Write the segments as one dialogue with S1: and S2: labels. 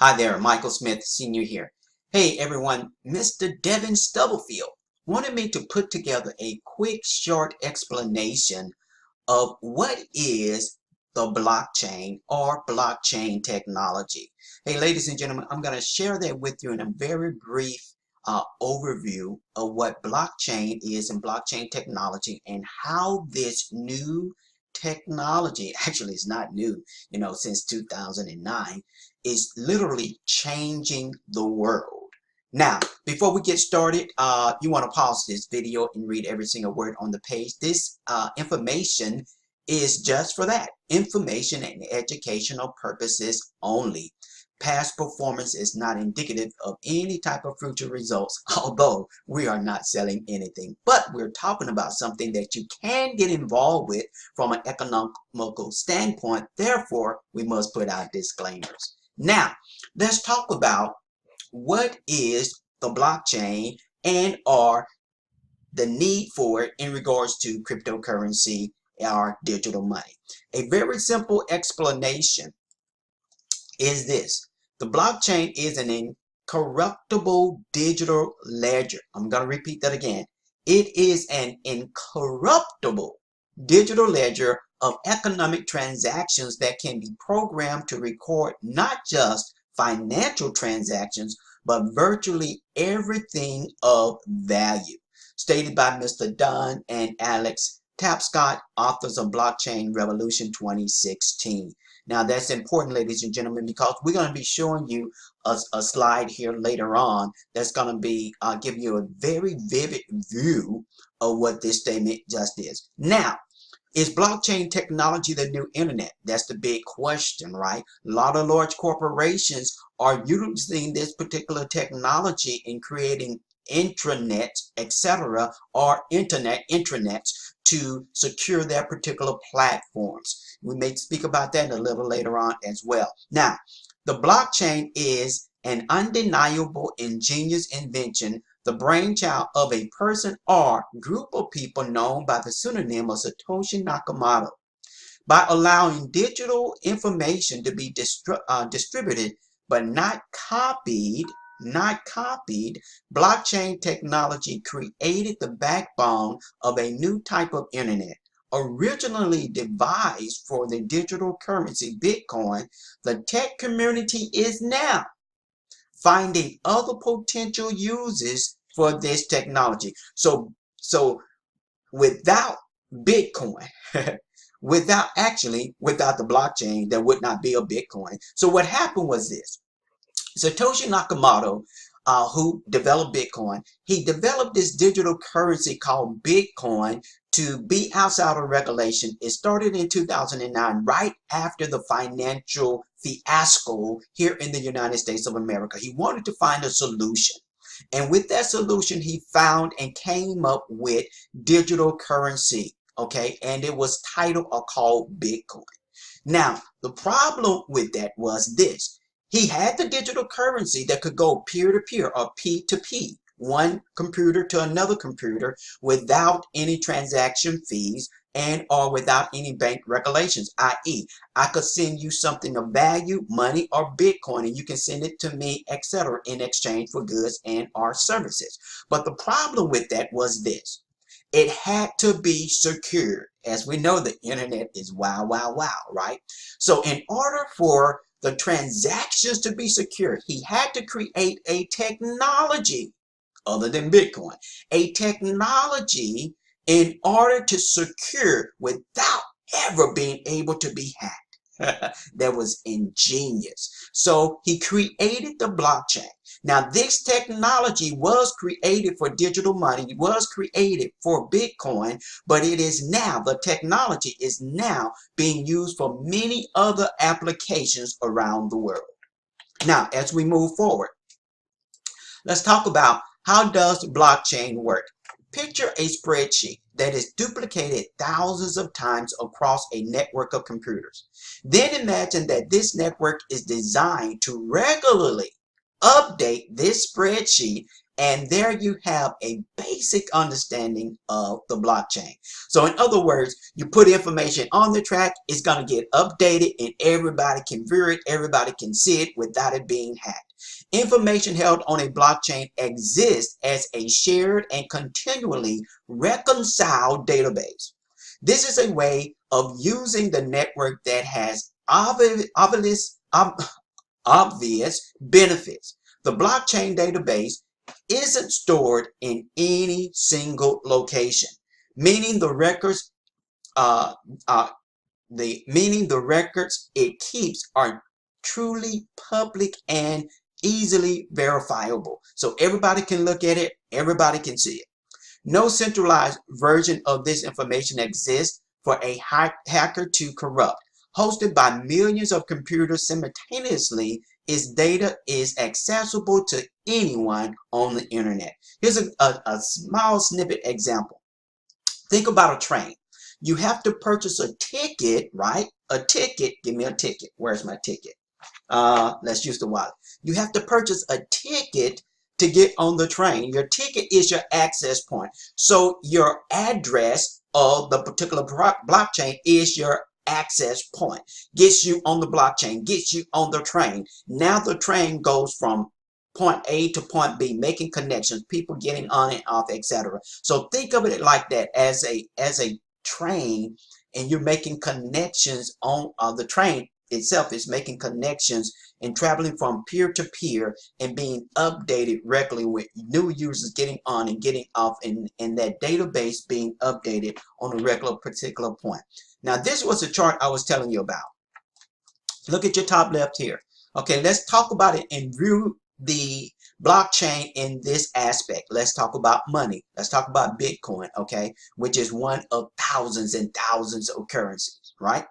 S1: Hi there, Michael Smith Sr. here. Hey everyone, Mr. Devin Stubblefield wanted me to put together a quick short explanation of what is the blockchain or blockchain technology. Hey ladies and gentlemen, I'm going to share that with you in a very brief overview of what blockchain is and blockchain technology and how this new technology, actually it's not new, since 2009, is literally changing the world. Now, before we get started, you want to pause this video and read every single word on the page. This information is just for that, information and educational purposes only. Past performance is not indicative of any type of future results, although we are not selling anything. But we're talking about something that you can get involved with from an economical standpoint. Therefore, we must put out disclaimers. Now, let's talk about what is the blockchain and or the need for it in regards to cryptocurrency or digital money. A very simple explanation is this. The blockchain is an incorruptible digital ledger. I'm going to repeat that again. It is an incorruptible digital ledger of economic transactions that can be programmed to record not just financial transactions, but virtually everything of value. Stated by Mr. Don and Alex Tapscott, authors of Blockchain Revolution 2016. Now that's important, ladies and gentlemen, because we're going to be showing you a slide here later on that's going to be giving you a very vivid view of what this statement just is. Now, is blockchain technology the new internet? That's the big question, right? A lot of large corporations are using this particular technology in creating intranet, etc., or intranets to secure their particular platforms. We may speak about that a little later on as well. Now, the blockchain is an undeniable, ingenious invention, the brainchild of a person or group of people known by the pseudonym of Satoshi Nakamoto. By allowing digital information to be distributed but not copied, blockchain technology created the backbone of a new type of internet. Originally devised for the digital currency Bitcoin, the tech community is now finding other potential uses for this technology. So without Bitcoin, without the blockchain, there would not be a Bitcoin. So what happened was this. Satoshi Nakamoto, who developed Bitcoin, he developed this digital currency called Bitcoin to be outside of regulation. It started in 2009, right after the financial fiasco here in the United States of America. He wanted to find a solution. And with that solution, he found and came up with digital currency, okay? And it was titled or called Bitcoin. Now, the problem with that was this. He had the digital currency that could go peer-to-peer or P2P, one computer to another computer without any transaction fees and or without any bank regulations, i.e. I could send you something of value, money or Bitcoin, and you can send it to me, etc. in exchange for goods and or services. But the problem with that was this. It had to be secured. As we know, the internet is wow, wow, wow, right? So in order for the transactions to be secure, he had to create a technology other than Bitcoin, a technology in order to secure without ever being able to be hacked. That was ingenious. So he created the blockchain. Now this technology was created for digital money, was created for Bitcoin, but it is now, the technology is now being used for many other applications around the world. Now, as we move forward, let's talk about how does blockchain work. Picture a spreadsheet that is duplicated thousands of times across a network of computers. Then imagine that this network is designed to regularly update this spreadsheet And there you have a basic understanding of the blockchain. So in other words, you put information on the track, it's going to get updated, and everybody can view it, everybody can see it without it being hacked. Information held on a blockchain exists as a shared and continually reconciled database. This is a way of using the network that has obvious benefits. The blockchain database isn't stored in any single location, meaning the records it keeps are truly public and easily verifiable. So everybody can look at it, everybody can see it. No centralized version of this information exists for a hacker to corrupt. Hosted by millions of computers simultaneously, its data is accessible to anyone on the internet. Here's a small snippet example. Think about a train. You have to purchase a ticket, right? A ticket. Give me a ticket. Where's my ticket? Let's use the wallet. You have to purchase a ticket to get on the train. Your ticket is your access point. So your address of the particular blockchain is your access point. Gets you on the blockchain, gets you on the train. Now the train goes from point A to point B, making connections, people getting on and off, etc. So think of it like that, as a train, and you're making connections on the train itself is making connections and traveling from peer to peer and being updated regularly with new users getting on and getting off, and that database being updated on a regular particular point. Now this was a chart I was telling you about. Look at your top left here. Okay, let's talk about it and view the blockchain in this aspect. Let's talk about money. Let's talk about Bitcoin, okay, which is one of thousands and thousands of currencies, right?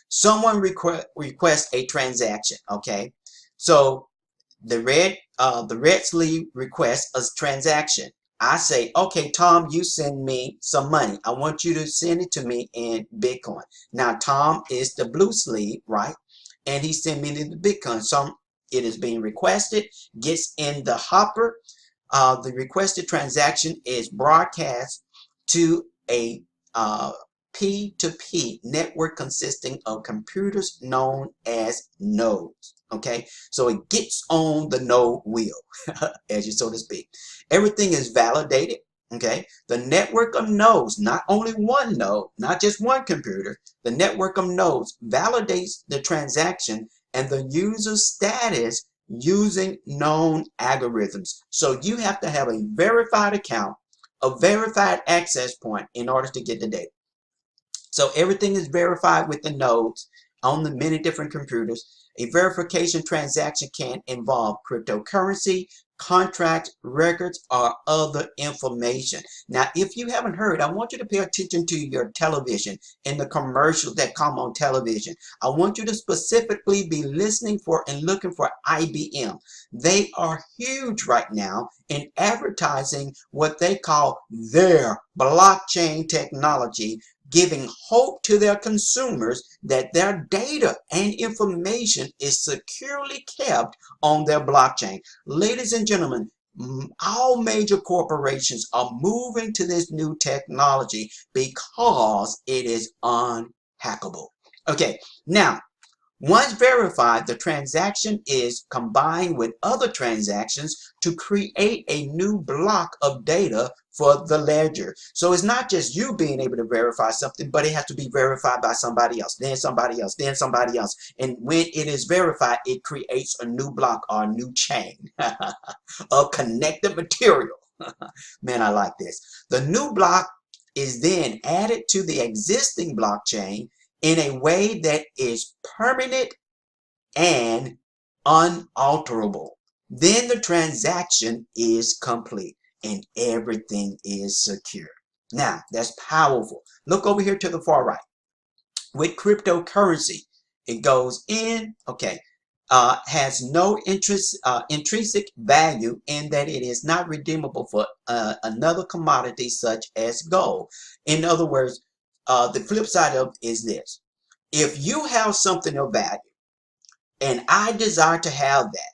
S1: Someone requests a transaction, okay? So the red sleeve requests a transaction. I say, okay, Tom, you send me some money. I want you to send it to me in Bitcoin. Now, Tom is the blue sleeve, right? And he sent me the Bitcoin. So it is being requested, gets in the hopper. The requested transaction is broadcast to a P2P network consisting of computers known as nodes. Okay, so it gets on the node wheel, as you so to speak. Everything is validated. Okay, the network of nodes, not only one node, not just one computer, the network of nodes validates the transaction and the user's status using known algorithms. So you have to have a verified account, a verified access point in order to get the data. So everything is verified with the nodes on the many different computers. A verification transaction can involve cryptocurrency, contracts, records, or other information. Now, if you haven't heard, I want you to pay attention to your television and the commercials that come on television. I want you to specifically be listening for and looking for IBM. They are huge right now in advertising what they call their blockchain technology, giving hope to their consumers that their data and information is securely kept on their blockchain. Ladies and gentlemen, all major corporations are moving to this new technology because it is unhackable. Okay, now, once verified, the transaction is combined with other transactions to create a new block of data for the ledger. So it's not just you being able to verify something, but it has to be verified by somebody else, then somebody else, then somebody else. And when it is verified, it creates a new block or a new chain of connected material. Man, I like this. The new block is then added to the existing blockchain in a way that is permanent and unalterable. Then the transaction is complete and everything is secure. Now, that's powerful. Look over here to the far right. With cryptocurrency, it goes in, okay, has no intrinsic value in that it is not redeemable for another commodity such as gold. In other words, the flip side of it is this. If you have something of value and I desire to have that,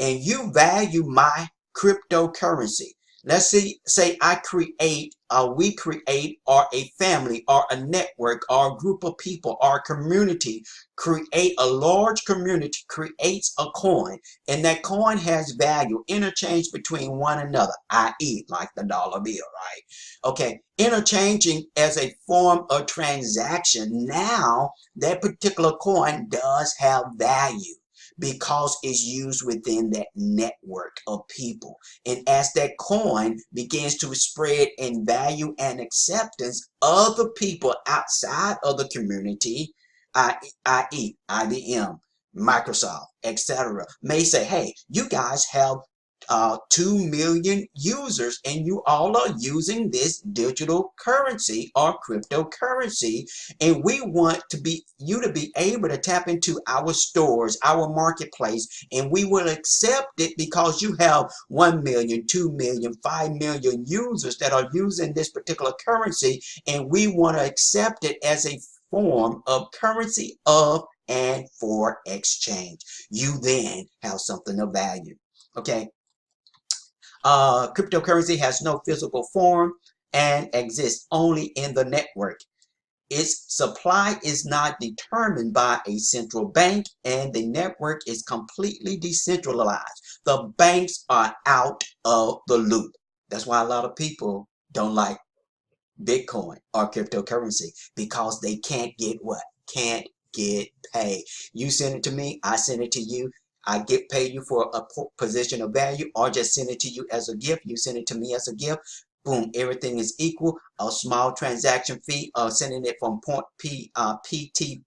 S1: and you value my cryptocurrency. Let's say we create, or a family, or a network, or a group of people, or a community, create a large community, creates a coin, and that coin has value, interchange between one another, i.e. like the dollar bill, right? Okay, interchanging as a form of transaction. Now, that particular coin does have value because it's used within that network of people. And as that coin begins to spread in value and acceptance, other people outside of the community, i.e. IBM, Microsoft, etc., may say, hey, you guys have 2 million users and you all are using this digital currency or cryptocurrency, and we want you to be able to tap into our stores, our marketplace, and we will accept it because you have 1 million, 2 million, 5 million users that are using this particular currency, and we want to accept it as a form of currency of and for exchange. You then have something of value. Okay. Cryptocurrency has no physical form and exists only in the network. Its supply is not determined by a central bank, and the network is completely decentralized. The banks are out of the loop. That's why a lot of people don't like Bitcoin or cryptocurrency, because they can't get what? Can't get paid. You send it to me, I send it to you. I get paid you for a position of value, or just send it to you as a gift. You send it to me as a gift. Boom, everything is equal. A small transaction fee of sending it from point P2P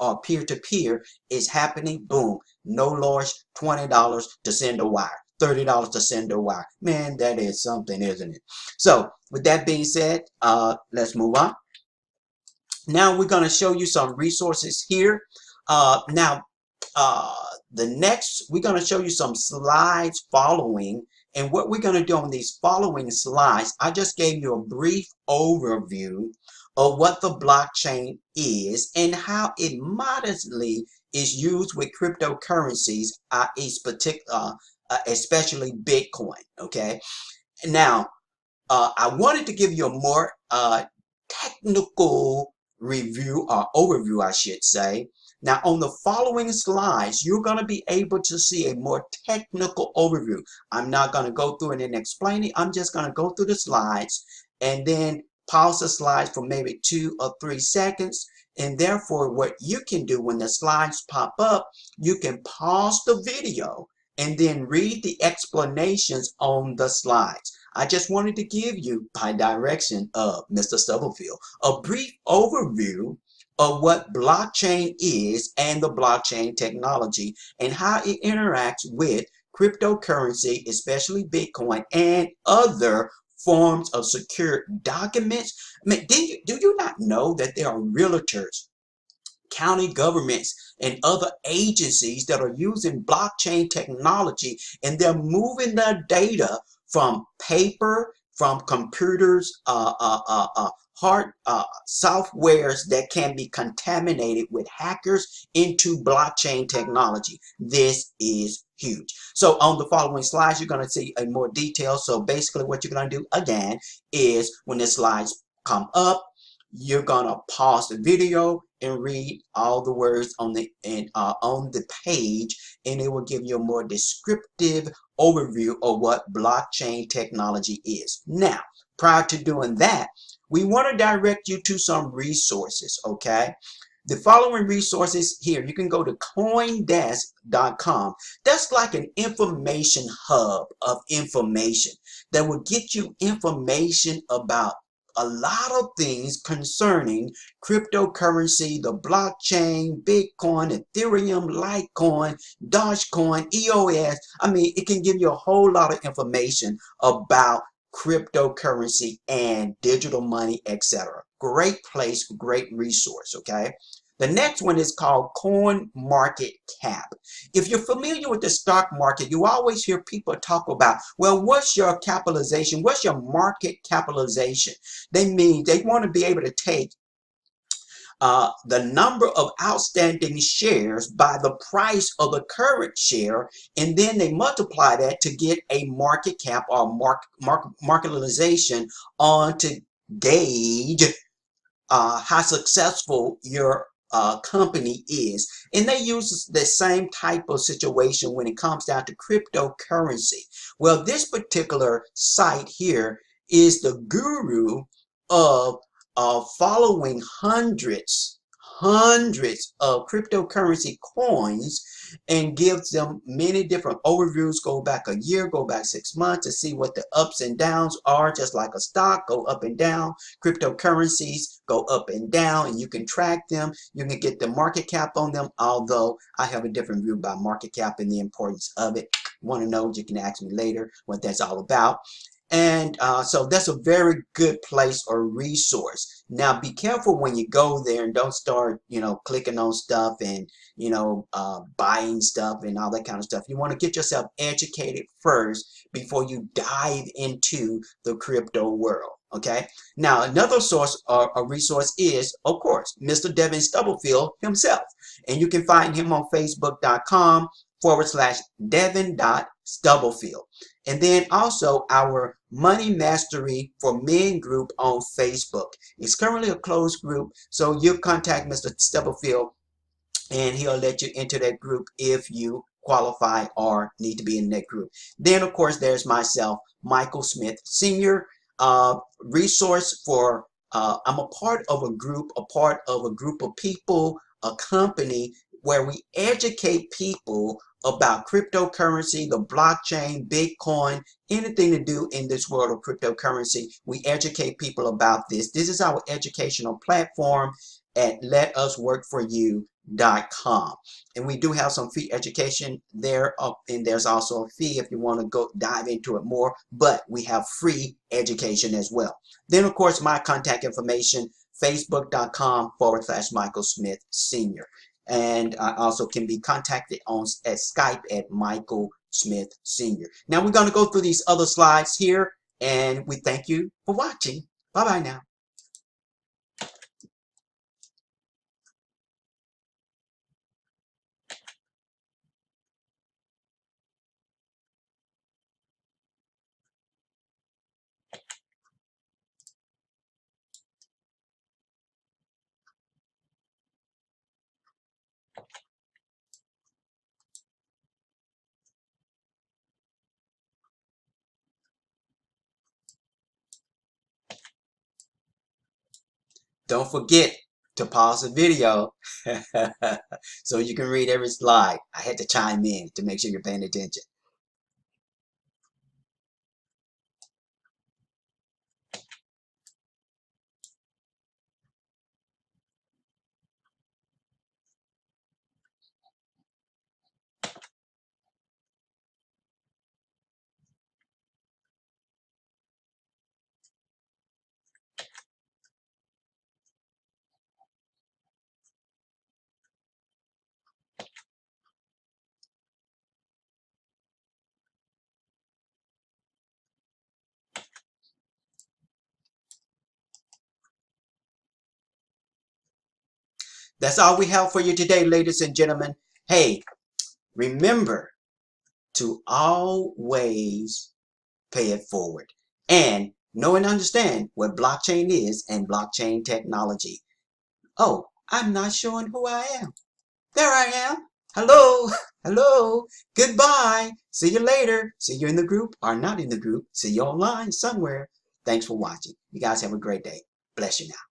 S1: or peer-to-peer is happening. Boom, no large, $20 to send a wire, $30 to send a wire. Man, that is something, isn't it? So with that being said, let's move on. Now we're going to show you some resources here. The next, we're going to show you some slides following. And what we're going to do on these following slides, I just gave you a brief overview of what the blockchain is and how it modestly is used with cryptocurrencies, especially Bitcoin. Okay. Now, I wanted to give you a more technical review, or overview, I should say. Now, on the following slides, you're going to be able to see a more technical overview. I'm not going to go through it and explain it. I'm just going to go through the slides and then pause the slides for maybe 2 or 3 seconds. And therefore, what you can do when the slides pop up, you can pause the video and then read the explanations on the slides. I just wanted to give you, by direction of Mr. Stubblefield, a brief overview of what blockchain is and the blockchain technology and how it interacts with cryptocurrency, especially Bitcoin and other forms of secure documents. I mean, do you not know that there are realtors, county governments, and other agencies that are using blockchain technology, and they're moving their data from paper, from computers, softwares that can be contaminated with hackers into blockchain technology. This is huge. So on the following slides, you're going to see a more detail. So basically what you're going to do again is when the slides come up, you're going to pause the video and read all the words on the page, and it will give you a more descriptive overview of what blockchain technology is. Now, prior to doing that, we want to direct you to some resources, okay? The following resources here, you can go to coindesk.com. That's like an information hub of information that will get you information about a lot of things concerning cryptocurrency, the blockchain, Bitcoin, Ethereum, Litecoin, Dogecoin, EOS. I mean, it can give you a whole lot of information about cryptocurrency and digital money, etc. Great place, great resource, okay? The next one is called CoinMarketCap. If you're familiar with the stock market, you always hear people talk about, well, what's your capitalization? What's your market capitalization? They mean they want to be able to take the number of outstanding shares by the price of the current share, and then they multiply that to get a market cap or marketization on to gauge how successful your company is. And they use the same type of situation when it comes down to cryptocurrency. Well, this particular site here is the guru of following hundreds of cryptocurrency coins, and gives them many different overviews. Go back a year, go back 6 months to see what the ups and downs are. Just like a stock, go up and down. Cryptocurrencies go up and down, and you can track them. You can get the market cap on them, although I have a different view about market cap and the importance of it. Want to know, you can ask me later what that's all about. And so that's a very good place or resource. Now, be careful when you go there, and don't start, clicking on stuff and, buying stuff and all that kind of stuff. You want to get yourself educated first before you dive into the crypto world. Okay. Now, another source or a resource is, of course, Mr. Devin Stubblefield himself. And you can find him on facebook.com/Devin.Stubblefield. And then also our Money Mastery for Men group on Facebook. It's currently a closed group, so you contact Mr. Stubblefield and he'll let you into that group if you qualify or need to be in that group. Then, of course, there's myself, Michael Smith Sr., resource for, I'm a part of a group of people, a company where we educate people about cryptocurrency, the blockchain, Bitcoin, anything to do in this world of cryptocurrency. We educate people about this. This is our educational platform at letusworkforyou.com. And we do have some free education there, and there's also a fee if you want to go dive into it more, but we have free education as well. Then, of course, my contact information, facebook.com/Michael Smith Sr. And I also can be contacted at Skype at Michael Smith Sr. Now we're going to go through these other slides here, and we thank you for watching. Bye-bye now. Don't forget to pause the video so you can read every slide. I had to chime in to make sure you're paying attention. That's all we have for you today, ladies and gentlemen. Hey, remember to always pay it forward and know and understand what blockchain is and blockchain technology. Oh, I'm not showing who I am. There I am. Hello. Hello. Goodbye. See you later. See you in the group or not in the group. See you online somewhere. Thanks for watching. You guys have a great day. Bless you now.